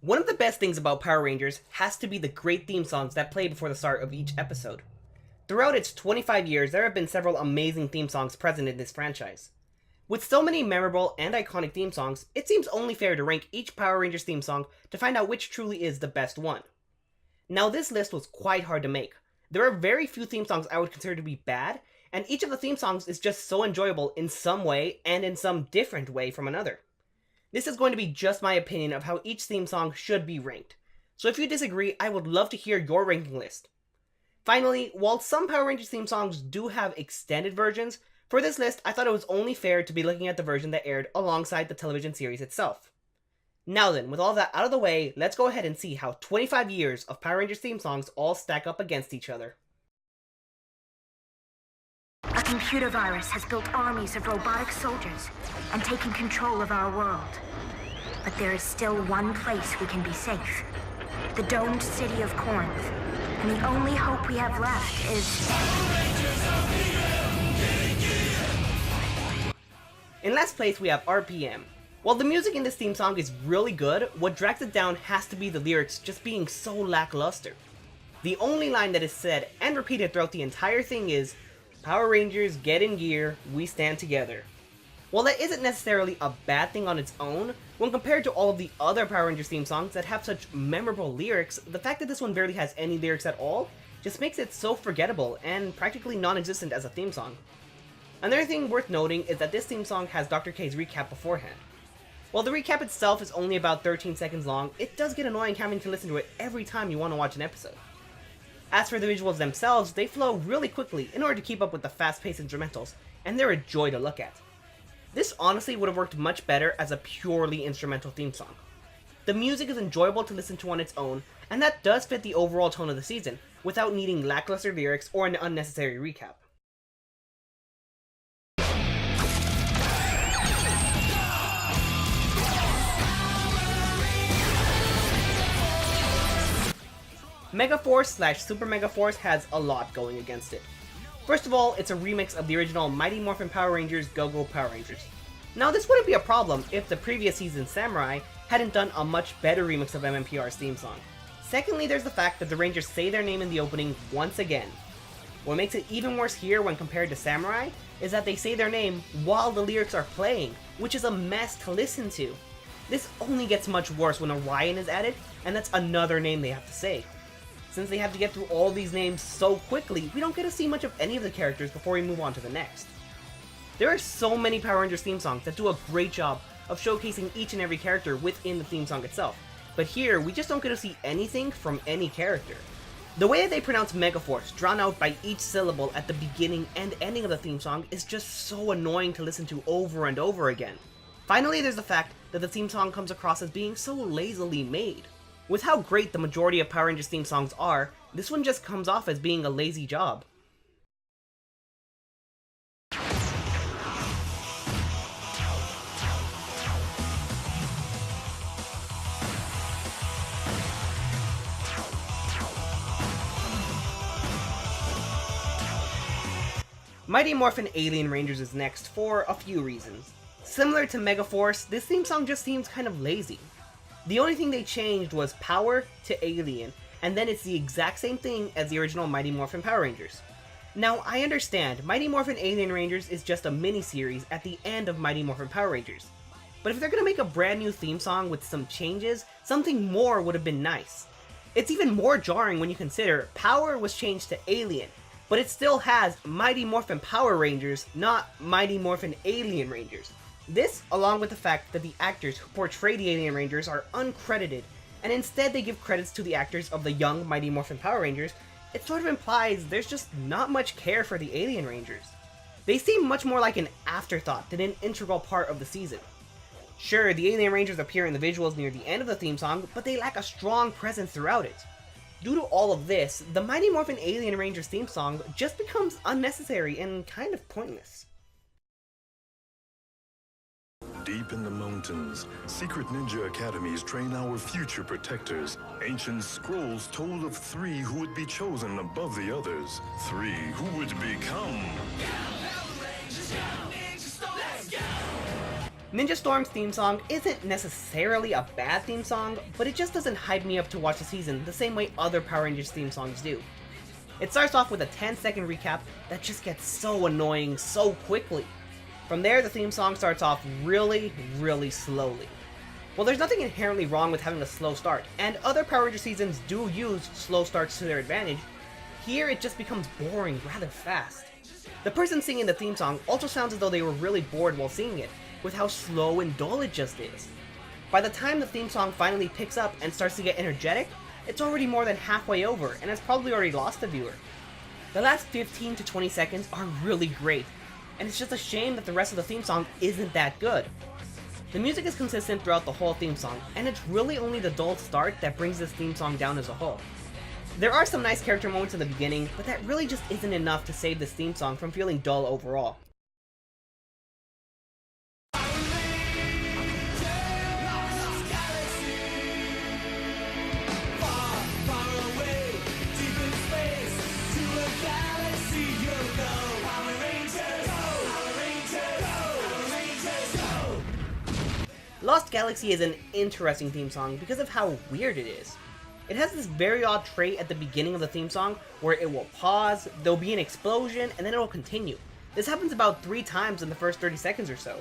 One of the best things about Power Rangers has to be the great theme songs that play before the start of each episode. Throughout its 25 years, there have been several amazing theme songs present in this franchise. With so many memorable and iconic theme songs, it seems only fair to rank each Power Rangers theme song to find out which truly is the best one. Now, this list was quite hard to make. There are very few theme songs I would consider to be bad, and each of the theme songs is just so enjoyable in some way and in some different way from another. This is going to be just my opinion of how each theme song should be ranked, so if you disagree, I would love to hear your ranking list. Finally, while some Power Rangers theme songs do have extended versions, for this list I thought it was only fair to be looking at the version that aired alongside the television series itself. Now then, with all that out of the way, let's go ahead and see how 25 years of Power Rangers theme songs all stack up against each other. A computer virus has built armies of robotic soldiers and taken control of our world. But there is still one place we can be safe. The domed city of Corinth. And the only hope we have left is... In last place we have RPM. While the music in this theme song is really good, what drags it down has to be the lyrics just being so lackluster. The only line that is said and repeated throughout the entire thing is, "Power Rangers, get in gear, we stand together." While that isn't necessarily a bad thing on its own, when compared to all of the other Power Rangers theme songs that have such memorable lyrics, the fact that this one barely has any lyrics at all just makes it so forgettable and practically non-existent as a theme song. Another thing worth noting is that this theme song has Dr. K's recap beforehand. While the recap itself is only about 13 seconds long, it does get annoying having to listen to it every time you want to watch an episode. As for the visuals themselves, they flow really quickly in order to keep up with the fast-paced instrumentals, and they're a joy to look at. This honestly would have worked much better as a purely instrumental theme song. The music is enjoyable to listen to on its own, and that does fit the overall tone of the season, without needing lackluster lyrics or an unnecessary recap. Megaforce / Super Megaforce has a lot going against it. First of all, it's a remix of the original Mighty Morphin Power Rangers Go-Go Power Rangers. Now this wouldn't be a problem if the previous season's Samurai hadn't done a much better remix of MMPR's theme song. Secondly, there's the fact that the Rangers say their name in the opening once again. What makes it even worse here when compared to Samurai is that they say their name while the lyrics are playing, which is a mess to listen to. This only gets much worse when Orion is added, and that's another name they have to say. Since they have to get through all these names so quickly, we don't get to see much of any of the characters before we move on to the next. There are so many Power Rangers theme songs that do a great job of showcasing each and every character within the theme song itself, but here we just don't get to see anything from any character. The way that they pronounce Megaforce, drawn out by each syllable at the beginning and ending of the theme song, is just so annoying to listen to over and over again. Finally, there's the fact that the theme song comes across as being so lazily made. With how great the majority of Power Rangers theme songs are, this one just comes off as being a lazy job. Mighty Morphin Alien Rangers is next for a few reasons. Similar to Megaforce, this theme song just seems kind of lazy. The only thing they changed was power to alien, and then it's the exact same thing as the original Mighty Morphin Power Rangers. Now, I understand, Mighty Morphin Alien Rangers is just a mini-series at the end of Mighty Morphin Power Rangers. But if they're gonna make a brand new theme song with some changes, something more would have been nice. It's even more jarring when you consider Power was changed to Alien, but it still has Mighty Morphin Power Rangers, not Mighty Morphin Alien Rangers. This, along with the fact that the actors who portray the Alien Rangers are uncredited, and instead they give credits to the actors of the young Mighty Morphin Power Rangers, it sort of implies there's just not much care for the Alien Rangers. They seem much more like an afterthought than an integral part of the season. Sure, the Alien Rangers appear in the visuals near the end of the theme song, but they lack a strong presence throughout it. Due to all of this, the Mighty Morphin Alien Rangers theme song just becomes unnecessary and kind of pointless. Deep in the mountains, secret ninja academies train our future protectors. Ancient scrolls told of 3 who would be chosen above the others. 3 who would become... Ninja Storm's theme song isn't necessarily a bad theme song, but it just doesn't hype me up to watch the season the same way other Power Rangers theme songs do. It starts off with a 10-second recap that just gets so annoying so quickly. From there, the theme song starts off really, really slowly. Well, there's nothing inherently wrong with having a slow start, and other Power Ranger seasons do use slow starts to their advantage. Here, it just becomes boring rather fast. The person singing the theme song also sounds as though they were really bored while singing it, with how slow and dull it just is. By the time the theme song finally picks up and starts to get energetic, it's already more than halfway over and has probably already lost the viewer. The last 15 to 20 seconds are really great, and it's just a shame that the rest of the theme song isn't that good. The music is consistent throughout the whole theme song, and it's really only the dull start that brings this theme song down as a whole. There are some nice character moments in the beginning, but that really just isn't enough to save this theme song from feeling dull overall. Lost Galaxy is an interesting theme song because of how weird it is. It has this very odd trait at the beginning of the theme song where it will pause, there'll be an explosion, and then it'll continue. This happens about 3 times in the first 30 seconds or so.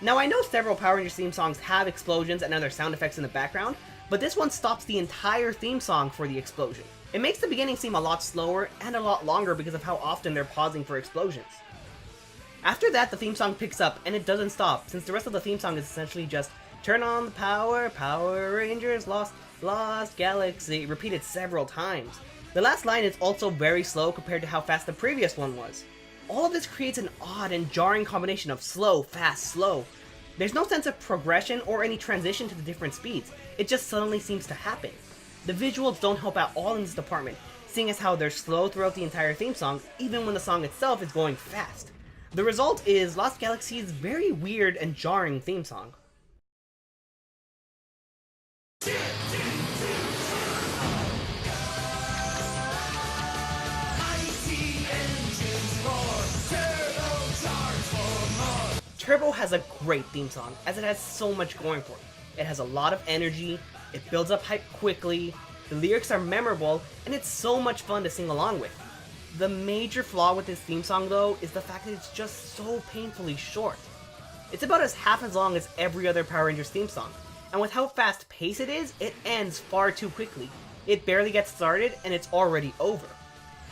Now I know several Power Rangers theme songs have explosions and other sound effects in the background, but this one stops the entire theme song for the explosion. It makes the beginning seem a lot slower and a lot longer because of how often they're pausing for explosions. After that, the theme song picks up and it doesn't stop, since the rest of the theme song is essentially just turn on the power, Power Rangers, Lost Galaxy, repeated several times. The last line is also very slow compared to how fast the previous one was. All of this creates an odd and jarring combination of slow, fast, slow. There's no sense of progression or any transition to the different speeds, it just suddenly seems to happen. The visuals don't help at all in this department, seeing as how they're slow throughout the entire theme song, even when the song itself is going fast. The result is Lost Galaxy's very weird and jarring theme song. Turbo has a great theme song, as it has so much going for it. It has a lot of energy, it builds up hype quickly, the lyrics are memorable, and it's so much fun to sing along with. The major flaw with this theme song though is the fact that it's just so painfully short. It's about half as long as every other Power Rangers theme song, and with how fast paced it is, it ends far too quickly. It barely gets started and it's already over.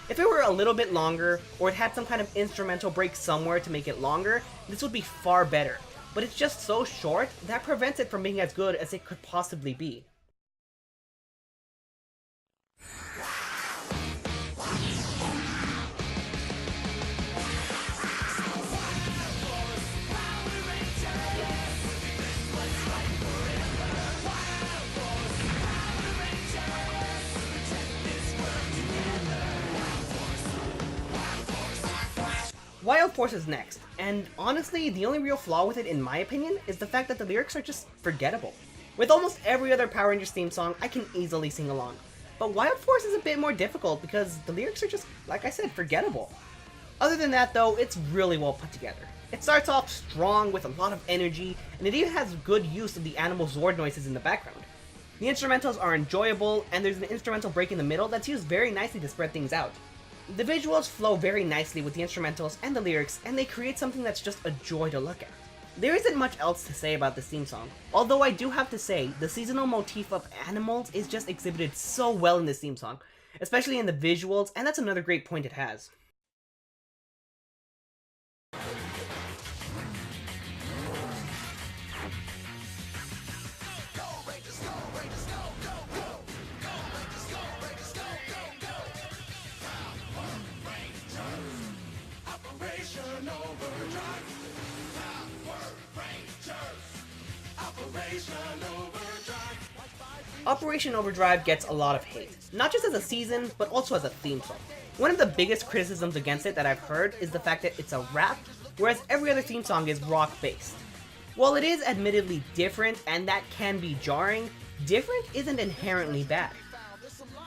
If it were a little bit longer, or it had some kind of instrumental break somewhere to make it longer, this would be far better. But it's just so short, that prevents it from being as good as it could possibly be. Wild Force is next, and honestly, the only real flaw with it in my opinion is the fact that the lyrics are just forgettable. With almost every other Power Rangers theme song, I can easily sing along, but Wild Force is a bit more difficult because the lyrics are just, like I said, forgettable. Other than that though, it's really well put together. It starts off strong with a lot of energy, and it even has good use of the animal Zord noises in the background. The instrumentals are enjoyable, and there's an instrumental break in the middle that's used very nicely to spread things out. The visuals flow very nicely with the instrumentals and the lyrics, and they create something that's just a joy to look at. There isn't much else to say about this theme song, although I do have to say, the seasonal motif of animals is just exhibited so well in this theme song, especially in the visuals, and that's another great point it has. Operation Overdrive gets a lot of hate, not just as a season, but also as a theme song. One of the biggest criticisms against it that I've heard is the fact that it's a rap, whereas every other theme song is rock-based. While it is admittedly different, and that can be jarring, different isn't inherently bad.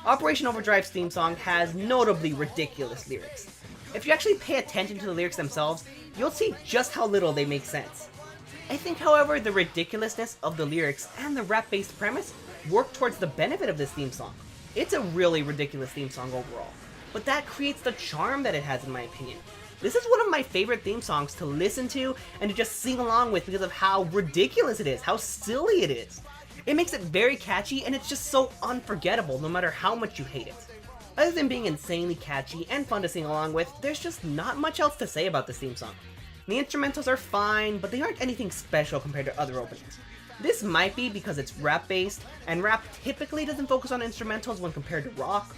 Operation Overdrive's theme song has notably ridiculous lyrics. If you actually pay attention to the lyrics themselves, you'll see just how little they make sense. I think, however, the ridiculousness of the lyrics and the rap-based premise work towards the benefit of this theme song. It's a really ridiculous theme song overall, but that creates the charm that it has in my opinion. This is one of my favorite theme songs to listen to and to just sing along with because of how ridiculous it is, how silly it is. It makes it very catchy and it's just so unforgettable no matter how much you hate it. Other than being insanely catchy and fun to sing along with, there's just not much else to say about this theme song. The instrumentals are fine, but they aren't anything special compared to other openings. This might be because it's rap based, and rap typically doesn't focus on instrumentals when compared to rock.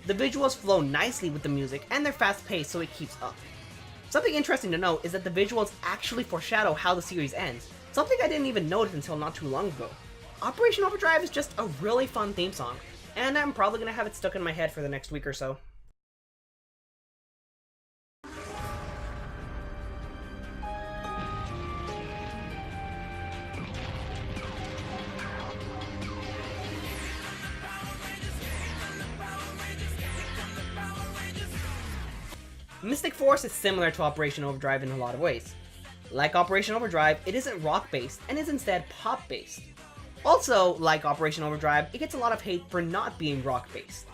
The visuals flow nicely with the music and they're fast paced so it keeps up. Something interesting to note is that the visuals actually foreshadow how the series ends, something I didn't even notice until not too long ago. Operation Overdrive is just a really fun theme song, and I'm probably going to have it stuck in my head for the next week or so. Mystic Force is similar to Operation Overdrive in a lot of ways. Like Operation Overdrive, it isn't rock-based and is instead pop-based. Also, like Operation Overdrive, it gets a lot of hate for not being rock-based.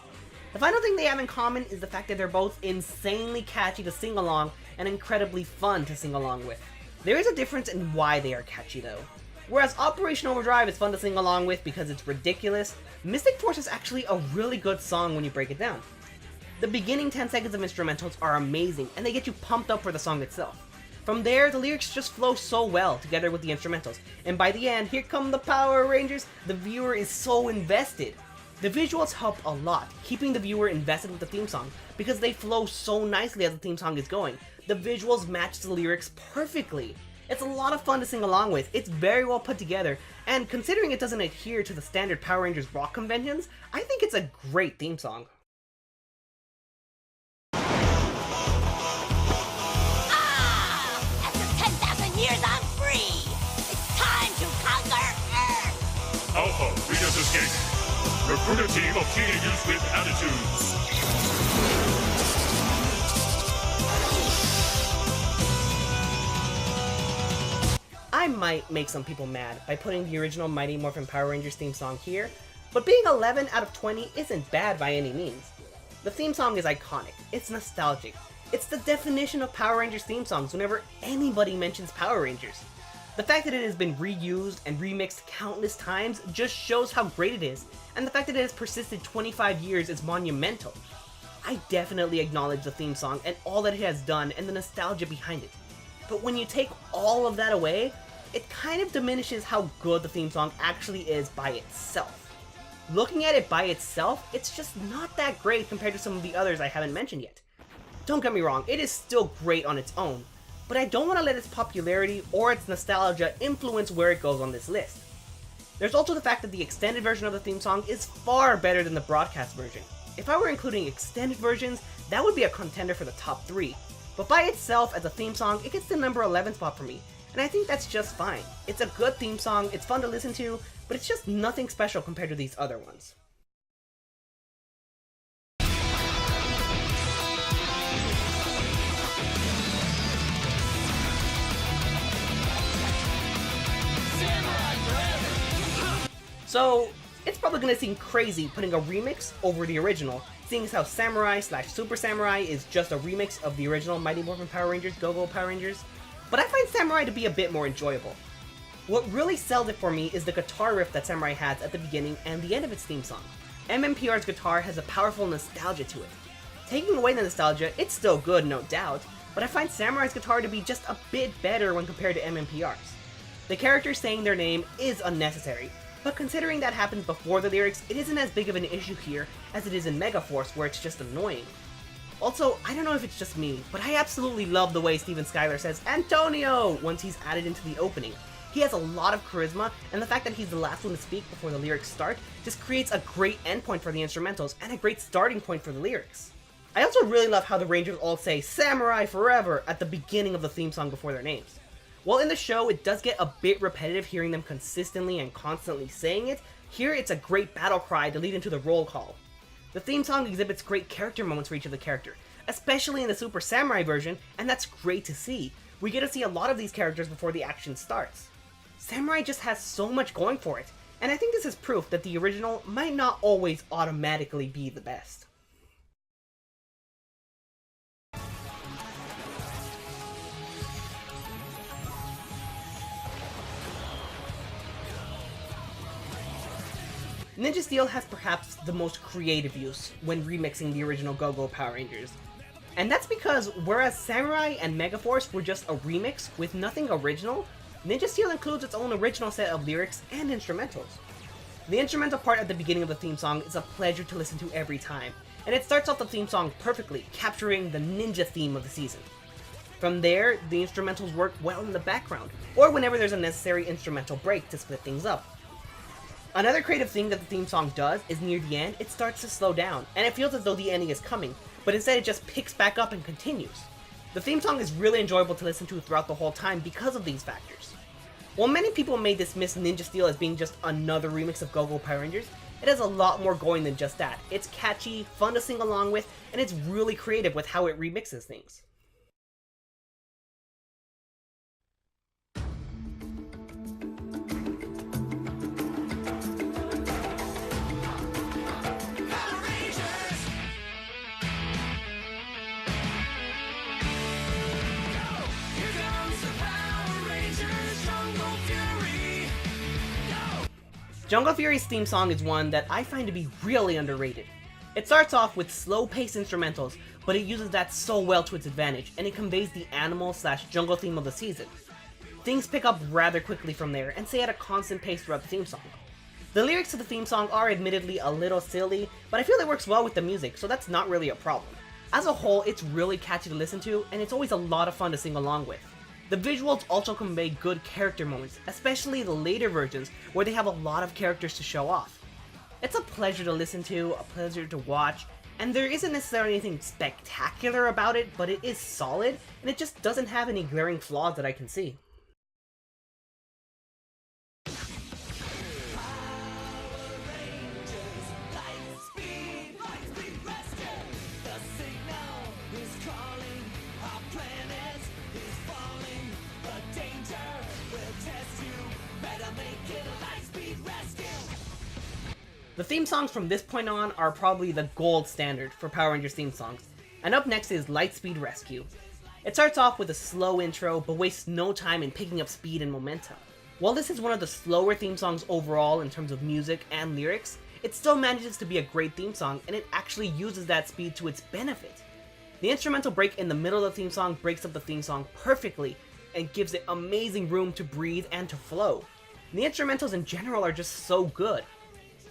The final thing they have in common is the fact that they're both insanely catchy to sing along and incredibly fun to sing along with. There is a difference in why they are catchy though. Whereas Operation Overdrive is fun to sing along with because it's ridiculous, Mystic Force is actually a really good song when you break it down. The beginning 10 seconds of instrumentals are amazing and they get you pumped up for the song itself. From there, the lyrics just flow so well together with the instrumentals, and by the end, here come the Power Rangers, the viewer is so invested. The visuals help a lot, keeping the viewer invested with the theme song, because they flow so nicely as the theme song is going. The visuals match the lyrics perfectly. It's a lot of fun to sing along with, it's very well put together, and considering it doesn't adhere to the standard Power Rangers rock conventions, I think it's a great theme song. Alpha, Rita's escape. Recruit a team of teenagers with attitudes. I might make some people mad by putting the original Mighty Morphin Power Rangers theme song here, but being 11 out of 20 isn't bad by any means. The theme song is iconic, it's nostalgic, it's the definition of Power Rangers theme songs whenever anybody mentions Power Rangers. The fact that it has been reused and remixed countless times just shows how great it is, and the fact that it has persisted 25 years is monumental. I definitely acknowledge the theme song and all that it has done and the nostalgia behind it. But when you take all of that away, it kind of diminishes how good the theme song actually is by itself. Looking at it by itself, it's just not that great compared to some of the others I haven't mentioned yet. Don't get me wrong, it is still great on its own, but I don't want to let its popularity or its nostalgia influence where it goes on this list. There's also the fact that the extended version of the theme song is far better than the broadcast version. If I were including extended versions, that would be a contender for the top 3, but by itself as a theme song, it gets the number 11 spot for me, and I think that's just fine. It's a good theme song, it's fun to listen to, but it's just nothing special compared to these other ones. So, it's probably gonna seem crazy putting a remix over the original, seeing as how Samurai / Super Samurai is just a remix of the original Mighty Morphin Power Rangers Go-Go Power Rangers, but I find Samurai to be a bit more enjoyable. What really sells it for me is the guitar riff that Samurai has at the beginning and the end of its theme song. MMPR's guitar has a powerful nostalgia to it. Taking away the nostalgia, it's still good, no doubt, but I find Samurai's guitar to be just a bit better when compared to MMPR's. The characters saying their name is unnecessary, but considering that happens before the lyrics, it isn't as big of an issue here as it is in Megaforce, where it's just annoying. Also, I don't know if it's just me, but I absolutely love the way Steven Skyler says Antonio once he's added into the opening. He has a lot of charisma, and the fact that he's the last one to speak before the lyrics start just creates a great endpoint for the instrumentals and a great starting point for the lyrics. I also really love how the Rangers all say Samurai Forever at the beginning of the theme song before their names. While in the show it does get a bit repetitive hearing them consistently and constantly saying it, here it's a great battle cry to lead into the roll call. The theme song exhibits great character moments for each of the characters, especially in the Super Samurai version, and that's great to see. We get to see a lot of these characters before the action starts. Samurai just has so much going for it, and I think this is proof that the original might not always automatically be the best. Ninja Steel has perhaps the most creative use when remixing the original Go-Go Power Rangers. And that's because whereas Samurai and Megaforce were just a remix with nothing original, Ninja Steel includes its own original set of lyrics and instrumentals. The instrumental part at the beginning of the theme song is a pleasure to listen to every time, and it starts off the theme song perfectly, capturing the ninja theme of the season. From there, the instrumentals work well in the background, or whenever there's a necessary instrumental break to split things up. Another creative thing that the theme song does is near the end, it starts to slow down, and it feels as though the ending is coming, but instead it just picks back up and continues. The theme song is really enjoyable to listen to throughout the whole time because of these factors. While many people may dismiss Ninja Steel as being just another remix of Go-Go Power Rangers, it has a lot more going than just that. It's catchy, fun to sing along with, and it's really creative with how it remixes things. Jungle Fury's theme song is one that I find to be really underrated. It starts off with slow-paced instrumentals, but it uses that so well to its advantage, and it conveys the animal/jungle theme of the season. Things pick up rather quickly from there, and stay at a constant pace throughout the theme song. The lyrics to the theme song are admittedly a little silly, but I feel it works well with the music, so that's not really a problem. As a whole, it's really catchy to listen to, and it's always a lot of fun to sing along with. The visuals also convey good character moments, especially the later versions where they have a lot of characters to show off. It's a pleasure to listen to, a pleasure to watch, and there isn't necessarily anything spectacular about it, but it is solid, and it just doesn't have any glaring flaws that I can see. The theme songs from this point on are probably the gold standard for Power Rangers theme songs, and up next is Lightspeed Rescue. It starts off with a slow intro, but wastes no time in picking up speed and momentum. While this is one of the slower theme songs overall in terms of music and lyrics, it still manages to be a great theme song, and it actually uses that speed to its benefit. The instrumental break in the middle of the theme song breaks up the theme song perfectly, and gives it amazing room to breathe and to flow. The instrumentals in general are just so good.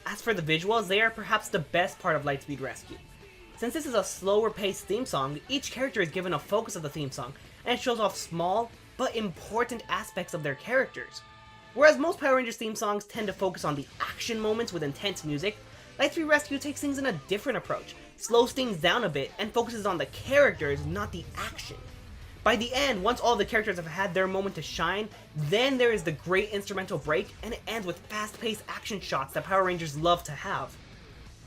As for the visuals, they are perhaps the best part of Lightspeed Rescue. Since this is a slower paced theme song, each character is given a focus of the theme song, and it shows off small, but important aspects of their characters. Whereas most Power Rangers theme songs tend to focus on the action moments with intense music, Lightspeed Rescue takes things in a different approach, slows things down a bit, and focuses on the characters, not the action. By the end, once all the characters have had their moment to shine, then there is the great instrumental break, and it ends with fast-paced action shots that Power Rangers love to have.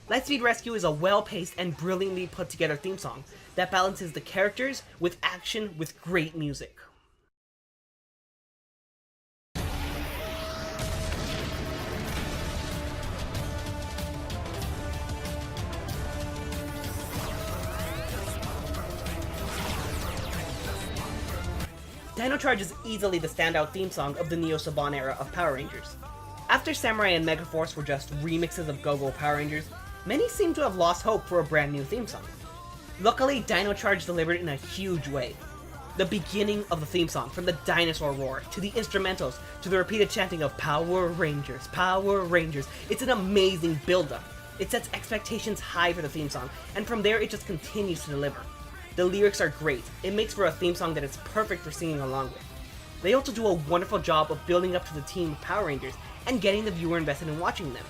Lightspeed Rescue is a well-paced and brilliantly put-together theme song that balances the characters with action with great music. Dino Charge is easily the standout theme song of the Neo Saban era of Power Rangers. After Samurai and Megaforce were just remixes of Go-Go Power Rangers, many seem to have lost hope for a brand new theme song. Luckily, Dino Charge delivered in a huge way. The beginning of the theme song, from the dinosaur roar, to the instrumentals, to the repeated chanting of Power Rangers, Power Rangers, it's an amazing build-up. It sets expectations high for the theme song, and from there it just continues to deliver. The lyrics are great. It makes for a theme song that is perfect for singing along with. They also do a wonderful job of building up to the team of Power Rangers and getting the viewer invested in watching them.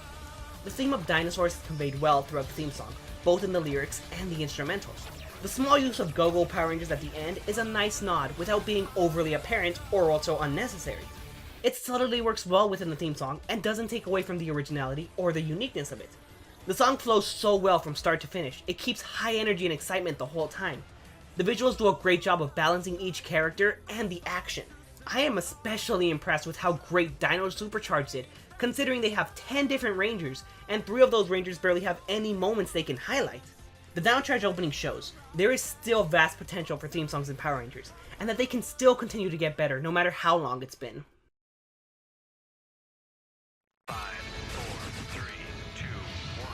The theme of dinosaurs is conveyed well throughout the theme song, both in the lyrics and the instrumentals. The small use of Go-Go Power Rangers at the end is a nice nod without being overly apparent or also unnecessary. It subtly works well within the theme song and doesn't take away from the originality or the uniqueness of it. The song flows so well from start to finish, it keeps high energy and excitement the whole time. The visuals do a great job of balancing each character and the action. I am especially impressed with how great Dino Supercharge did, considering they have 10 different Rangers, and 3 of those Rangers barely have any moments they can highlight. The Dino Charge opening shows there is still vast potential for theme songs in Power Rangers, and that they can still continue to get better no matter how long it's been. 5, 4, 3, 2, 1.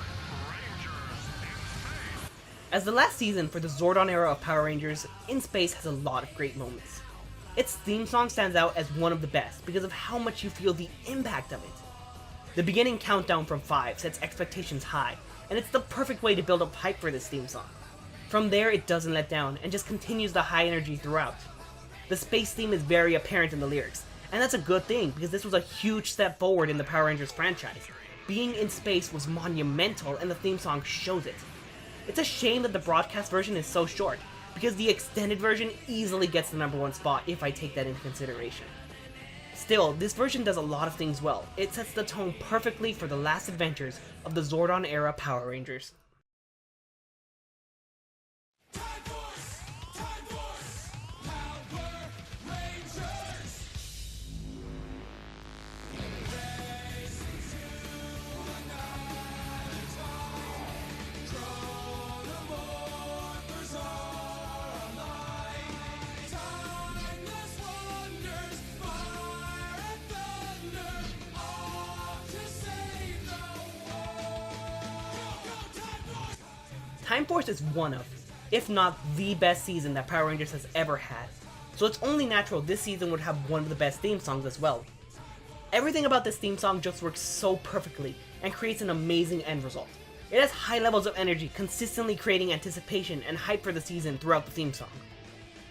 Rangers in space. As the last season for the Zordon era of Power Rangers, In Space has a lot of great moments. Its theme song stands out as one of the best because of how much you feel the impact of it. The beginning countdown from 5 sets expectations high, and it's the perfect way to build up hype for this theme song. From there, it doesn't let down and just continues the high energy throughout. The space theme is very apparent in the lyrics, and that's a good thing because this was a huge step forward in the Power Rangers franchise. Being in space was monumental, and the theme song shows it. It's a shame that the broadcast version is so short, because the extended version easily gets the #1 spot if I take that into consideration. Still, this version does a lot of things well. It sets the tone perfectly for the last adventures of the Zordon era Power Rangers. Time Force is one of, if not the best season that Power Rangers has ever had, so it's only natural this season would have one of the best theme songs as well. Everything about this theme song just works so perfectly and creates an amazing end result. It has high levels of energy, consistently creating anticipation and hype for the season throughout the theme song.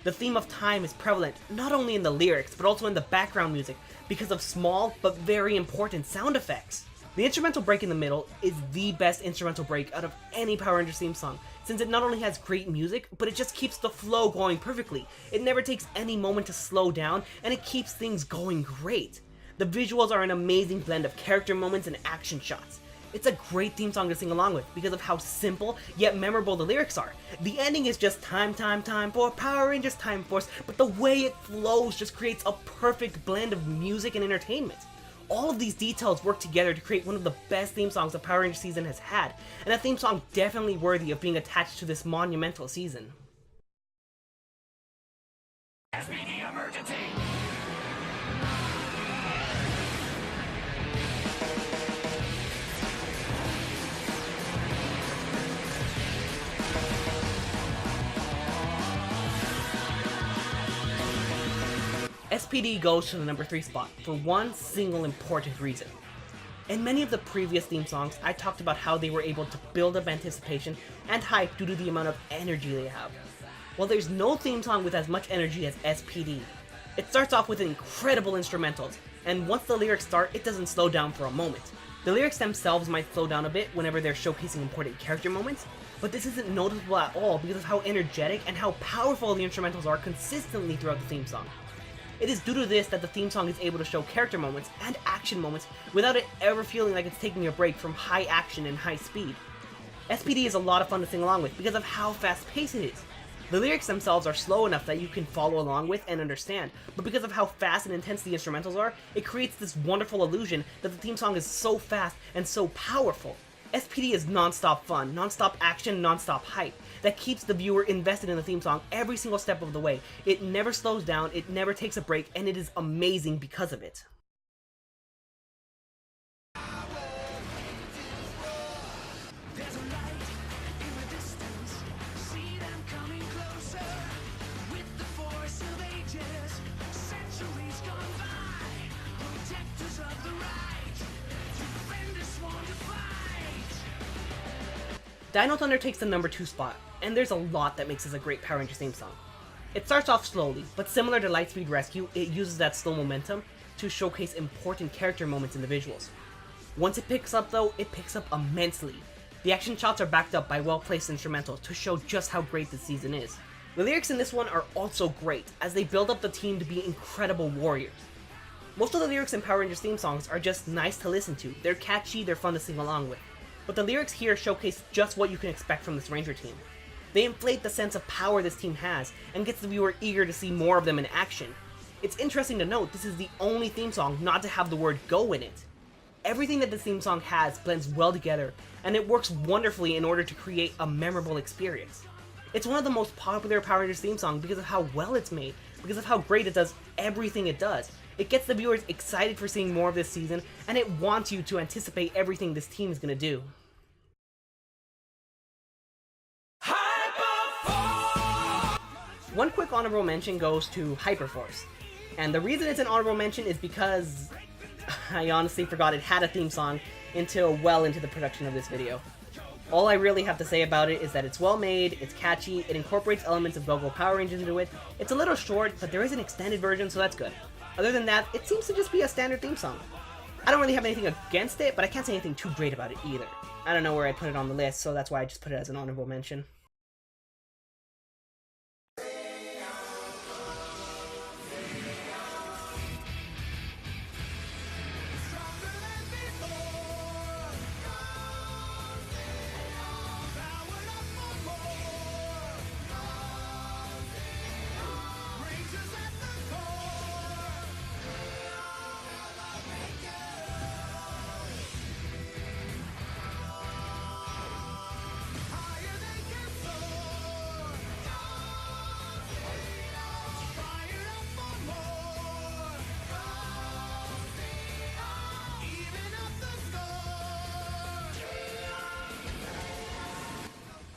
The theme of time is prevalent not only in the lyrics but also in the background music because of small but very important sound effects. The instrumental break in the middle is the best instrumental break out of any Power Rangers theme song, since it not only has great music, but it just keeps the flow going perfectly. It never takes any moment to slow down, and it keeps things going great. The visuals are an amazing blend of character moments and action shots. It's a great theme song to sing along with because of how simple yet memorable the lyrics are. The ending is just time, time, time for Power Rangers Time Force, but the way it flows just creates a perfect blend of music and entertainment. All of these details work together to create one of the best theme songs the Power Rangers season has had, and a theme song definitely worthy of being attached to this monumental season. SPD emergency! SPD goes to the #3 spot for one single important reason. In many of the previous theme songs, I talked about how they were able to build up anticipation and hype due to the amount of energy they have. Well, there's no theme song with as much energy as SPD. It starts off with incredible instrumentals, and once the lyrics start, it doesn't slow down for a moment. The lyrics themselves might slow down a bit whenever they're showcasing important character moments, but this isn't noticeable at all because of how energetic and how powerful the instrumentals are consistently throughout the theme song. It is due to this that the theme song is able to show character moments and action moments without it ever feeling like it's taking a break from high action and high speed. SPD is a lot of fun to sing along with because of how fast paced it is. The lyrics themselves are slow enough that you can follow along with and understand, but because of how fast and intense the instrumentals are, it creates this wonderful illusion that the theme song is so fast and so powerful. SPD is non-stop fun, non-stop action, non-stop hype that keeps the viewer invested in the theme song every single step of the way. It never slows down, it never takes a break, and it is amazing because of it. Dino Thunder takes the #2 spot, and there's a lot that makes this a great Power Rangers theme song. It starts off slowly, but similar to Lightspeed Rescue, it uses that slow momentum to showcase important character moments in the visuals. Once it picks up though, it picks up immensely. The action shots are backed up by well-placed instrumentals to show just how great this season is. The lyrics in this one are also great, as they build up the team to be incredible warriors. Most of the lyrics in Power Rangers theme songs are just nice to listen to, they're catchy, they're fun to sing along with. But the lyrics here showcase just what you can expect from this Ranger team. They inflate the sense of power this team has, and gets the viewer eager to see more of them in action. It's interesting to note this is the only theme song not to have the word go in it. Everything that this theme song has blends well together, and it works wonderfully in order to create a memorable experience. It's one of the most popular Power Rangers theme songs because of how well it's made, because of how great it does everything it does. It gets the viewers excited for seeing more of this season, and it wants you to anticipate everything this team is going to do. One quick honorable mention goes to Hyperforce, and the reason it's an honorable mention is because I honestly forgot it had a theme song until well into the production of this video. All I really have to say about it is that it's well made, it's catchy, it incorporates elements of Go-Go Power Rangers into it, it's a little short, but there is an extended version, so that's good. Other than that, it seems to just be a standard theme song. I don't really have anything against it, but I can't say anything too great about it either. I don't know where I put it on the list, so that's why I just put it as an honorable mention.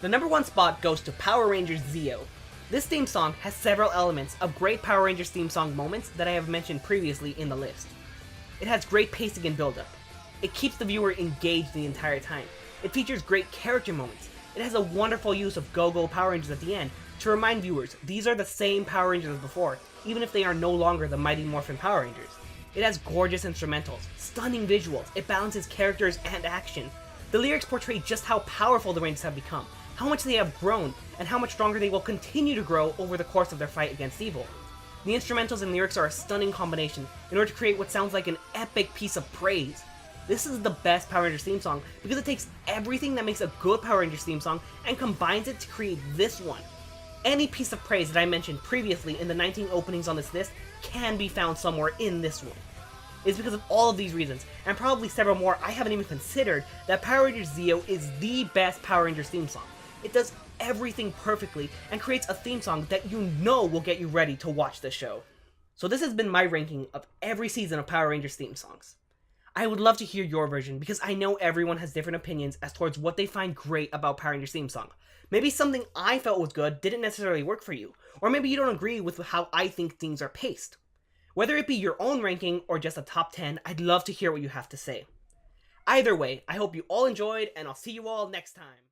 The number one spot goes to Power Rangers Zeo. This theme song has several elements of great Power Rangers theme song moments that I have mentioned previously in the list. It has great pacing and build-up. It keeps the viewer engaged the entire time. It features great character moments. It has a wonderful use of Go-Go Power Rangers at the end to remind viewers these are the same Power Rangers as before, even if they are no longer the Mighty Morphin Power Rangers. It has gorgeous instrumentals, stunning visuals, it balances characters and action. The lyrics portray just how powerful the Rangers have become, how much they have grown, and how much stronger they will continue to grow over the course of their fight against evil. The instrumentals and lyrics are a stunning combination in order to create what sounds like an epic piece of praise. This is the best Power Rangers theme song because it takes everything that makes a good Power Rangers theme song and combines it to create this one. Any piece of praise that I mentioned previously in the 19 openings on this list can be found somewhere in this one. It's because of all of these reasons, and probably several more I haven't even considered, that Power Rangers Zeo is the best Power Rangers theme song. It does everything perfectly and creates a theme song that you know will get you ready to watch the show. So this has been my ranking of every season of Power Rangers theme songs. I would love to hear your version because I know everyone has different opinions as towards what they find great about Power Rangers theme song. Maybe something I felt was good didn't necessarily work for you, or maybe you don't agree with how I think things are paced. Whether it be your own ranking or just a top 10, I'd love to hear what you have to say. Either way, I hope you all enjoyed and I'll see you all next time.